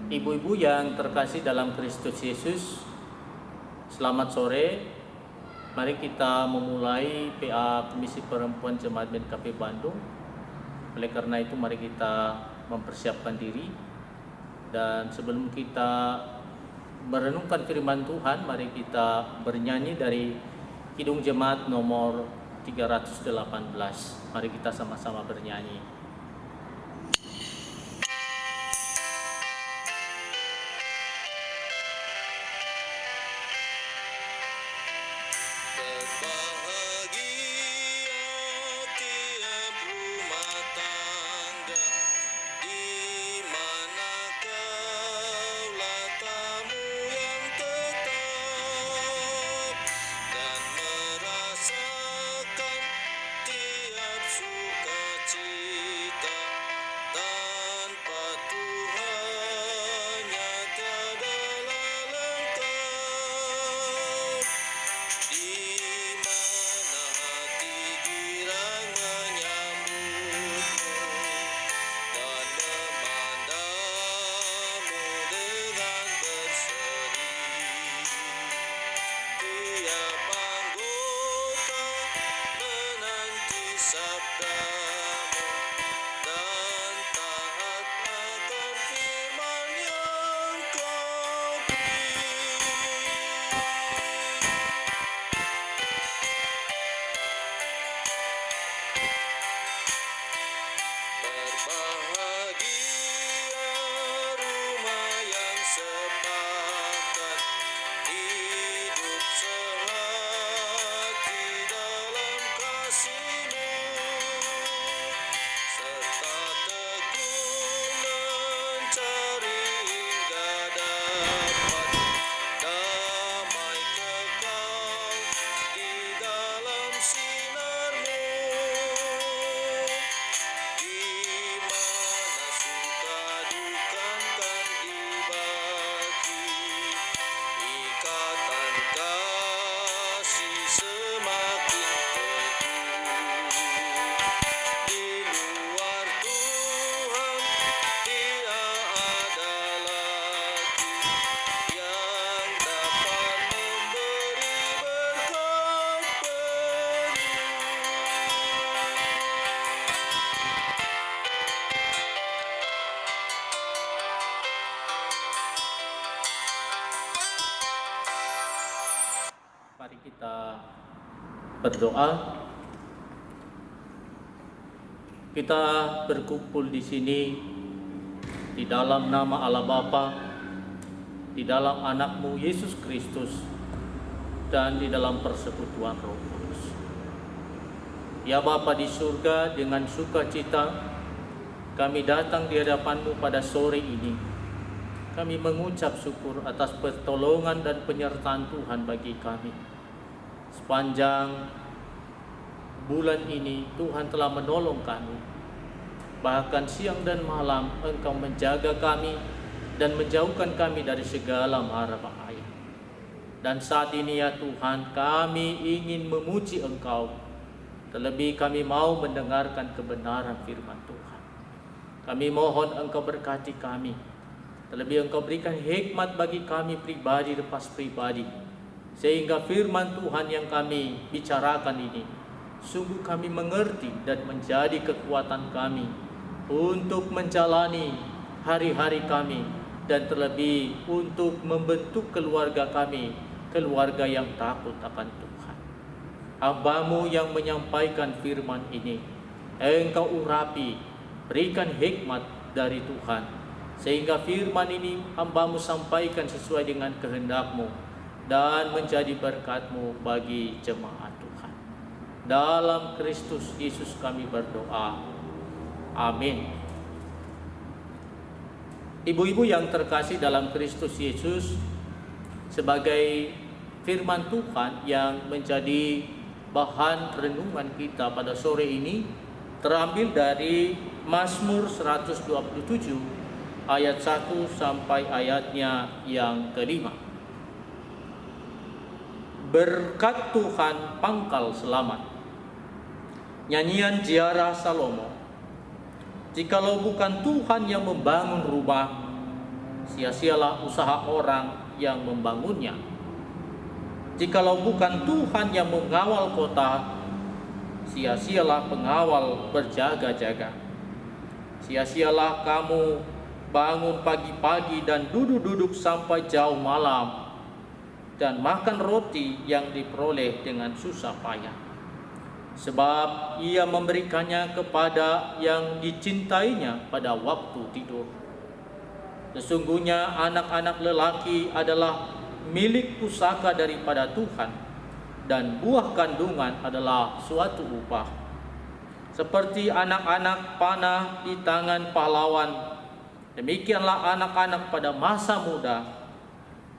Ibu-ibu yang terkasih dalam Kristus Yesus, selamat sore. Mari kita memulai PA Komisi Perempuan Jemaat BKP Bandung. Oleh karena itu mari kita mempersiapkan diri. Dan sebelum kita merenungkan firman Tuhan, mari kita bernyanyi dari Kidung Jemaat nomor 318. Mari kita sama-sama bernyanyi. Mari kita berdoa. Kita berkumpul di sini di dalam nama Allah Bapa, di dalam Anak-Mu Yesus Kristus, dan di dalam persekutuan Roh Kudus. Ya Bapa di surga, dengan sukacita kami datang di hadapan-Mu pada sore ini. Kami mengucap syukur atas pertolongan dan penyertaan Tuhan bagi kami. Sepanjang bulan ini Tuhan telah menolong kami. Bahkan siang dan malam Engkau menjaga kami dan menjauhkan kami dari segala mara bahaya. Dan saat ini ya Tuhan, kami ingin memuji Engkau. Terlebih kami mau mendengarkan kebenaran firman Tuhan. Kami mohon Engkau berkati kami. Terlebih Engkau berikan hikmat bagi kami pribadi lepas pribadi, sehingga firman Tuhan yang kami bicarakan ini sungguh kami mengerti dan menjadi kekuatan kami untuk menjalani hari-hari kami, dan terlebih untuk membentuk keluarga kami, keluarga yang takut akan Tuhan. Hamba-Mu yang menyampaikan firman ini, Engkau urapi, berikan hikmat dari Tuhan, sehingga firman ini hamba-Mu sampaikan sesuai dengan kehendak-Mu dan menjadi berkat-Mu bagi jemaat Tuhan. Dalam Kristus Yesus kami berdoa. Amin. Ibu-ibu yang terkasih dalam Kristus Yesus, sebagai firman Tuhan yang menjadi bahan renungan kita pada sore ini terambil dari Mazmur 127 ayat 1 sampai ayatnya yang kelima. Berkat Tuhan pangkal selamat. Nyanyian ziarah Salomo. Jikalau bukan Tuhan yang membangun rumah, sia-sialah usaha orang yang membangunnya. Jikalau bukan Tuhan yang mengawal kota, sia-sialah pengawal berjaga-jaga. Sia-sialah kamu bangun pagi-pagi dan duduk-duduk sampai jauh malam, dan makan roti yang diperoleh dengan susah payah. Sebab ia memberikannya kepada yang dicintainya pada waktu tidur. Sesungguhnya anak-anak lelaki adalah milik pusaka daripada Tuhan, dan buah kandungan adalah suatu upah. Seperti anak-anak panah di tangan pahlawan, demikianlah anak-anak pada masa muda.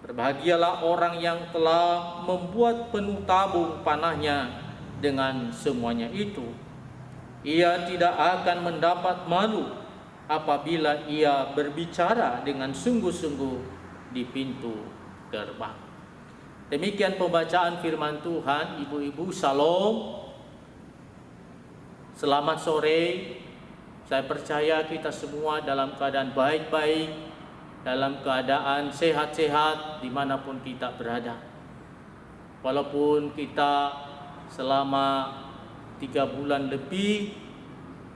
Berbahagialah orang yang telah membuat penuh tabung panahnya dengan semuanya itu. Ia tidak akan mendapat malu apabila ia berbicara dengan sungguh-sungguh di pintu gerbang. Demikian pembacaan firman Tuhan. Ibu-ibu, salam. Selamat sore. Saya percaya kita semua dalam keadaan baik-baik, dalam keadaan sehat-sehat dimanapun kita berada. Walaupun kita selama 3 bulan lebih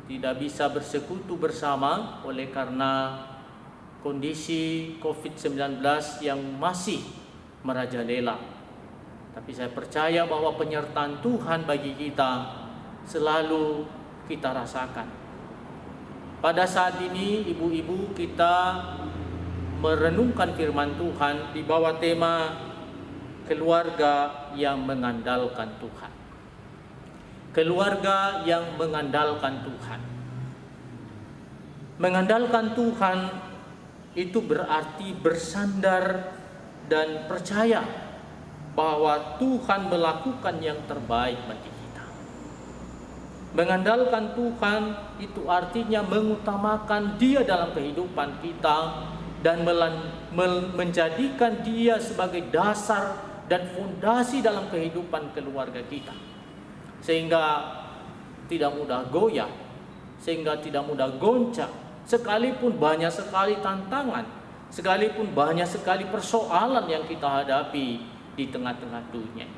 tidak bisa bersekutu bersama oleh karena kondisi COVID-19 yang masih merajalela. Tapi saya percaya bahwa penyertaan Tuhan bagi kita selalu kita rasakan. Pada saat ini, ibu-ibu, kita merenungkan firman Tuhan di bawah tema keluarga yang mengandalkan Tuhan. Keluarga yang mengandalkan Tuhan. Mengandalkan Tuhan itu berarti bersandar dan percaya bahwa Tuhan melakukan yang terbaik bagi kita. Mengandalkan Tuhan itu artinya mengutamakan Dia dalam kehidupan kita dan menjadikan Dia sebagai dasar dan fondasi dalam kehidupan keluarga kita, sehingga tidak mudah goyah, sehingga tidak mudah goncang, sekalipun banyak sekali tantangan, sekalipun banyak sekali persoalan yang kita hadapi di tengah-tengah dunia.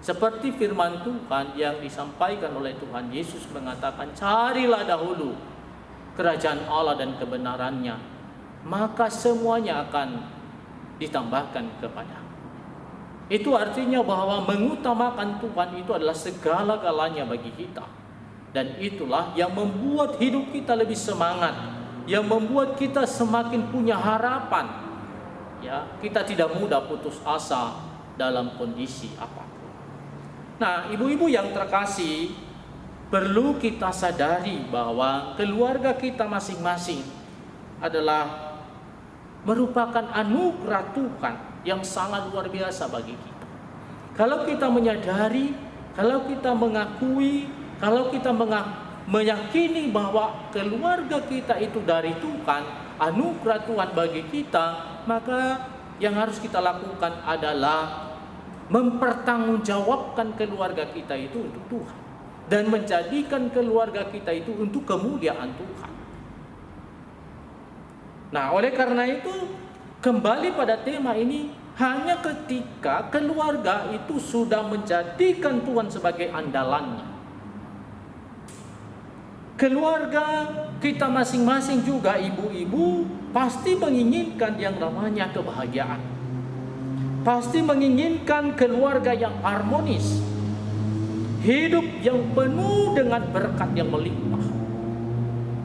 Seperti firman Tuhan yang disampaikan oleh Tuhan Yesus mengatakan, carilah dahulu kerajaan Allah dan kebenarannya, maka semuanya akan ditambahkan kepadamu. Itu artinya bahwa mengutamakan Tuhan itu adalah segala-galanya bagi kita. Dan itulah yang membuat hidup kita lebih semangat, yang membuat kita semakin punya harapan. Ya, kita tidak mudah putus asa dalam kondisi apapun. Nah, ibu-ibu yang terkasih, perlu kita sadari bahwa keluarga kita masing-masing adalah merupakan anugerah Tuhan yang sangat luar biasa bagi kita. Kalau kita menyadari, kalau kita mengakui, kalau kita meyakini bahwa keluarga kita itu dari Tuhan, anugerah Tuhan bagi kita, maka yang harus kita lakukan adalah mempertanggungjawabkan keluarga kita itu untuk Tuhan dan menjadikan keluarga kita itu untuk kemuliaan Tuhan. Nah, oleh karena itu kembali pada tema ini, hanya ketika keluarga itu sudah menjadikan Tuhan sebagai andalannya. Keluarga kita masing-masing juga, ibu-ibu, pasti menginginkan yang namanya kebahagiaan. Pasti menginginkan keluarga yang harmonis, hidup yang penuh dengan berkat yang melimpah.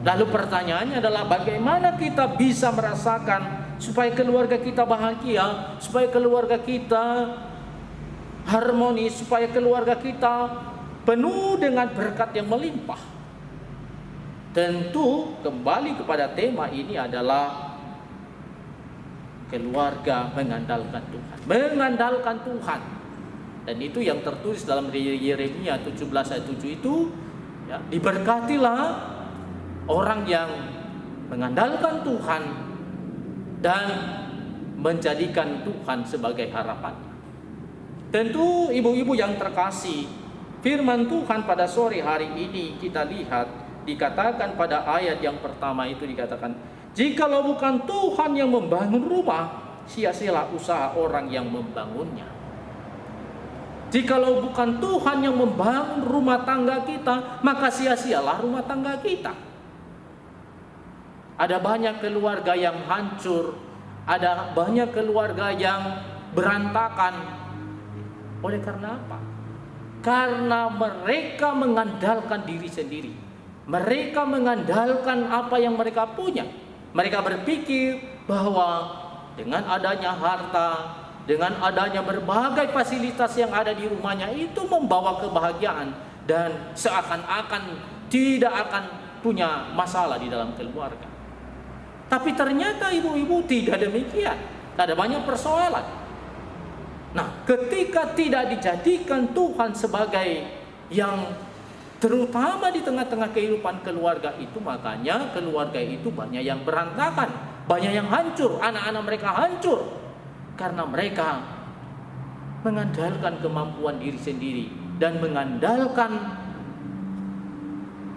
Lalu pertanyaannya adalah bagaimana kita bisa merasakan supaya keluarga kita bahagia, supaya keluarga kita harmonis, supaya keluarga kita penuh dengan berkat yang melimpah. Tentu kembali kepada tema ini adalah keluarga mengandalkan Tuhan. Mengandalkan Tuhan. Dan itu yang tertulis dalam Yeremia 17 ayat 7 itu, ya, diberkatilah orang yang mengandalkan Tuhan dan menjadikan Tuhan sebagai harapan. Tentu ibu-ibu yang terkasih, firman Tuhan pada sore hari ini kita lihat dikatakan pada ayat yang pertama itu dikatakan, jikalau bukan Tuhan yang membangun rumah, sia-sialah usaha orang yang membangunnya. Jikalau bukan Tuhan yang membangun rumah tangga kita, maka sia-sialah rumah tangga kita. Ada banyak keluarga yang hancur, ada banyak keluarga yang berantakan. Oleh karena apa? Karena mereka mengandalkan diri sendiri. Mereka mengandalkan apa yang mereka punya. Mereka berpikir bahwa dengan adanya harta, dengan adanya berbagai fasilitas yang ada di rumahnya itu membawa kebahagiaan, dan seakan-akan tidak akan punya masalah di dalam keluarga. Tapi ternyata ibu-ibu tidak demikian. Ada banyak persoalan. Nah, ketika tidak dijadikan Tuhan sebagai yang terutama di tengah-tengah kehidupan keluarga itu, makanya keluarga itu banyak yang berantakan, banyak yang hancur, anak-anak mereka hancur karena mereka mengandalkan kemampuan diri sendiri dan mengandalkan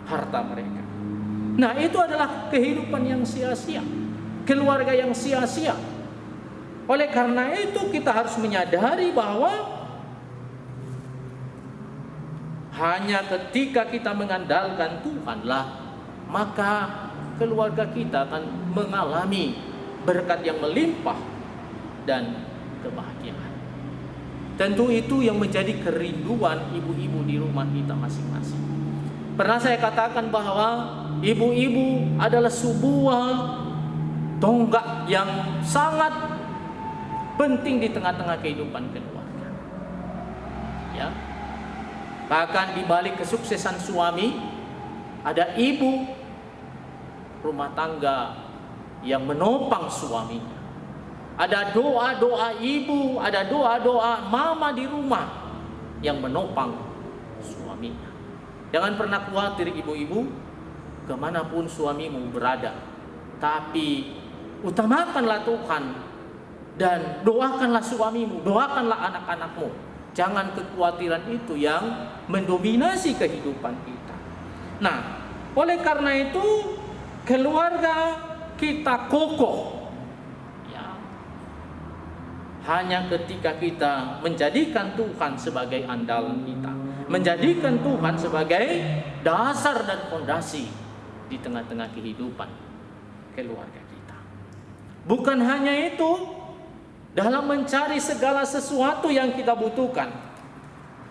harta mereka. Nah, itu adalah kehidupan yang sia-sia, keluarga yang sia-sia. Oleh karena itu kita harus menyadari bahwa hanya ketika kita mengandalkan Tuhanlah, maka keluarga kita akan mengalami berkat yang melimpah dan kebahagiaan. Tentu itu yang menjadi kerinduan ibu-ibu di rumah kita masing-masing. Pernah saya katakan bahwa ibu-ibu adalah sebuah tonggak yang sangat penting di tengah-tengah kehidupan keluarga. Ya. Bahkan di balik kesuksesan suami, ada ibu rumah tangga yang menopang suaminya. Ada doa-doa ibu, ada doa-doa mama di rumah yang menopang suaminya. Jangan pernah khawatir ibu-ibu, kemanapun suamimu berada, tapi utamakanlah Tuhan dan doakanlah suamimu, doakanlah anak-anakmu. Jangan kekhawatiran itu yang mendominasi kehidupan kita. Nah, oleh karena itu keluarga kita kokoh ya, hanya ketika kita menjadikan Tuhan sebagai andalan kita, menjadikan Tuhan sebagai dasar dan fondasi di tengah-tengah kehidupan keluarga kita. Bukan hanya itu, dalam mencari segala sesuatu yang kita butuhkan.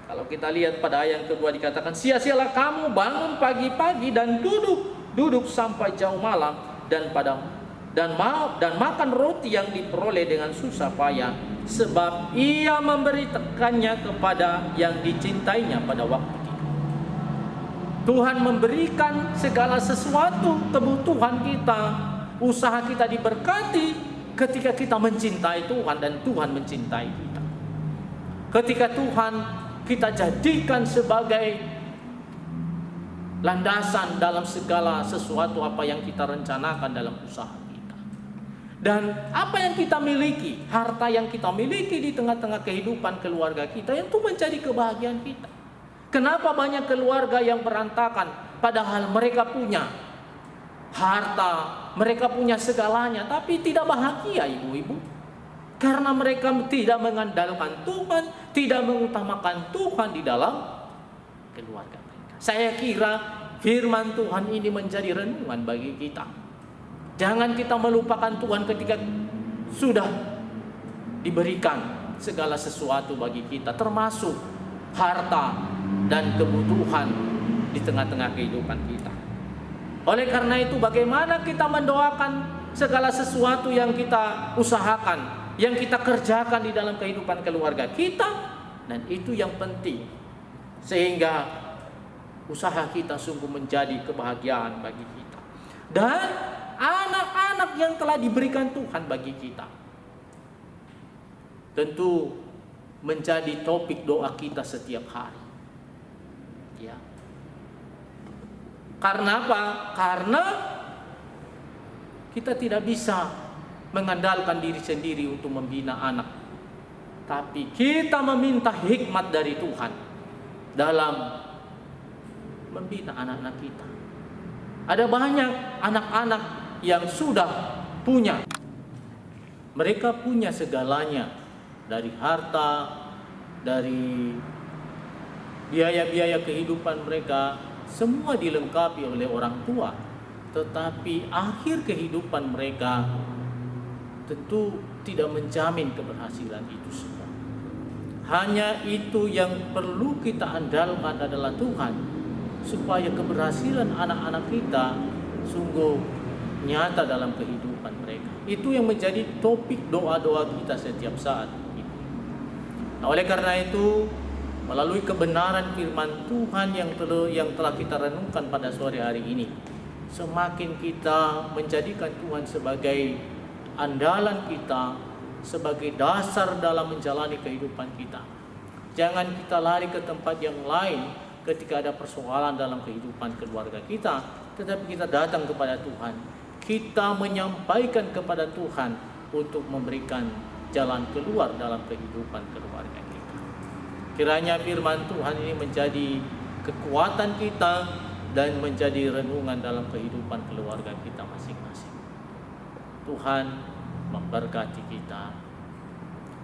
Kalau kita lihat pada ayat yang kedua dikatakan, sia-sialah kamu bangun pagi-pagi dan duduk sampai jauh malam dan makan roti yang diperoleh dengan susah payah, sebab ia memberikannya kepada yang dicintainya pada waktu itu. Tuhan memberikan segala sesuatu kebutuhan kita, usaha kita diberkati ketika kita mencintai Tuhan dan Tuhan mencintai kita. Ketika Tuhan kita jadikan sebagai landasan dalam segala sesuatu apa yang kita rencanakan dalam usaha kita. Dan apa yang kita miliki, harta yang kita miliki di tengah-tengah kehidupan keluarga kita, itu menjadi kebahagiaan kita. Kenapa banyak keluarga yang berantakan padahal mereka punya harta, mereka punya segalanya, tapi tidak bahagia ibu-ibu? Karena mereka tidak mengandalkan Tuhan, tidak mengutamakan Tuhan di dalam keluarga mereka. Saya kira firman Tuhan ini menjadi renungan bagi kita. Jangan kita melupakan Tuhan ketika sudah diberikan segala sesuatu bagi kita, termasuk harta dan kebutuhan di tengah-tengah kehidupan kita. Oleh karena itu, bagaimana kita mendoakan segala sesuatu yang kita usahakan, yang kita kerjakan di dalam kehidupan keluarga kita, dan itu yang penting, sehingga usaha kita sungguh menjadi kebahagiaan bagi kita. Dan anak-anak yang telah diberikan Tuhan bagi kita, tentu menjadi topik doa kita setiap hari. Ya. Karena apa? Karena kita tidak bisa mengandalkan diri sendiri untuk membina anak, tapi kita meminta hikmat dari Tuhan dalam membina anak-anak kita. Ada banyak anak-anak yang sudah punya. Mereka punya segalanya, dari harta, dari biaya-biaya kehidupan mereka, semua dilengkapi oleh orang tua. Tetapi akhir kehidupan mereka tentu tidak menjamin keberhasilan itu semua. Hanya itu yang perlu kita andalkan adalah Tuhan, supaya keberhasilan anak-anak kita sungguh nyata dalam kehidupan mereka. Itu yang menjadi topik doa-doa kita setiap saat. Nah, oleh karena itu, melalui kebenaran firman Tuhan yang telah kita renungkan pada sore hari ini, semakin kita menjadikan Tuhan sebagai andalan kita, sebagai dasar dalam menjalani kehidupan kita. Jangan kita lari ke tempat yang lain ketika ada persoalan dalam kehidupan keluarga kita, tetapi kita datang kepada Tuhan. Kita menyampaikan kepada Tuhan untuk memberikan jalan keluar dalam kehidupan keluarga kita. Kiranya firman Tuhan ini menjadi kekuatan kita dan menjadi renungan dalam kehidupan keluarga kita masing-masing. Tuhan memberkati kita.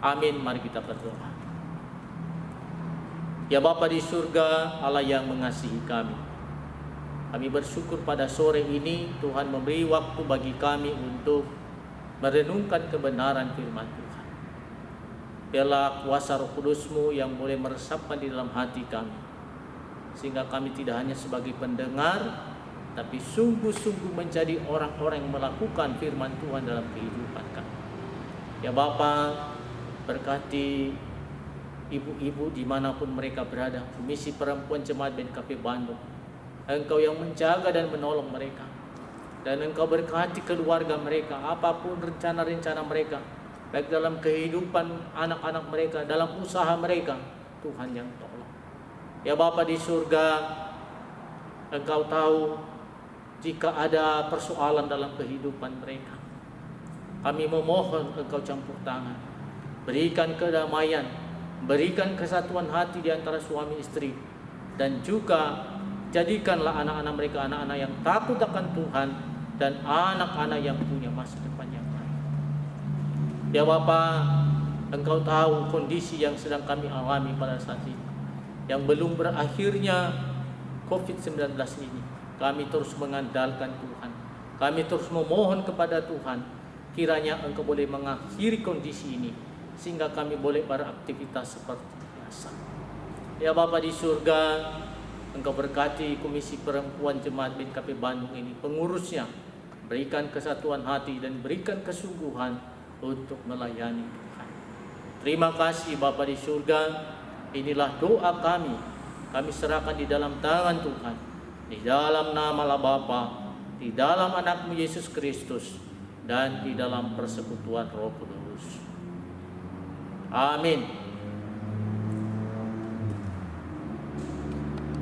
Amin. Mari kita berdoa. Ya Bapa di surga, Allah yang mengasihi kami, kami bersyukur pada sore ini Tuhan memberi waktu bagi kami untuk merenungkan kebenaran firman Tuhan. Biarlah kuasa Roh Kudus-Mu yang boleh meresapkan di dalam hati kami, sehingga kami tidak hanya sebagai pendengar, tapi sungguh-sungguh menjadi orang-orang yang melakukan firman Tuhan dalam kehidupan kami. Ya Bapa, berkati ibu-ibu dimanapun mereka berada, Komisi Perempuan Jemaat BKP Bandung. Engkau yang menjaga dan menolong mereka, dan Engkau berkati keluarga mereka, apapun rencana-rencana mereka, baik dalam kehidupan anak-anak mereka, dalam usaha mereka, Tuhan yang tolong. Ya Bapa di surga, Engkau tahu jika ada persoalan dalam kehidupan mereka. Kami memohon Engkau campur tangan, berikan kedamaian, berikan kesatuan hati di antara suami istri, dan juga jadikanlah anak-anak mereka anak-anak yang takut akan Tuhan dan anak-anak yang punya masa depan yang baik. Ya Bapa, Engkau tahu kondisi yang sedang kami alami pada saat ini, yang belum berakhirnya COVID-19 ini. Kami terus mengandalkan Tuhan, kami terus memohon kepada Tuhan, kiranya Engkau boleh mengakhiri kondisi ini, sehingga kami boleh beraktivitas seperti biasa. Ya Bapa di surga, Engkau berkati Komisi Perempuan Jemaat BKP Bandung ini, pengurusnya, berikan kesatuan hati dan berikan kesungguhan untuk melayani Tuhan. Terima kasih Bapa di surga, inilah doa kami serahkan di dalam tangan Tuhan, di dalam nama Allah Bapa, di dalam anak-Mu Yesus Kristus, dan di dalam persekutuan Roh Kudus. Amin.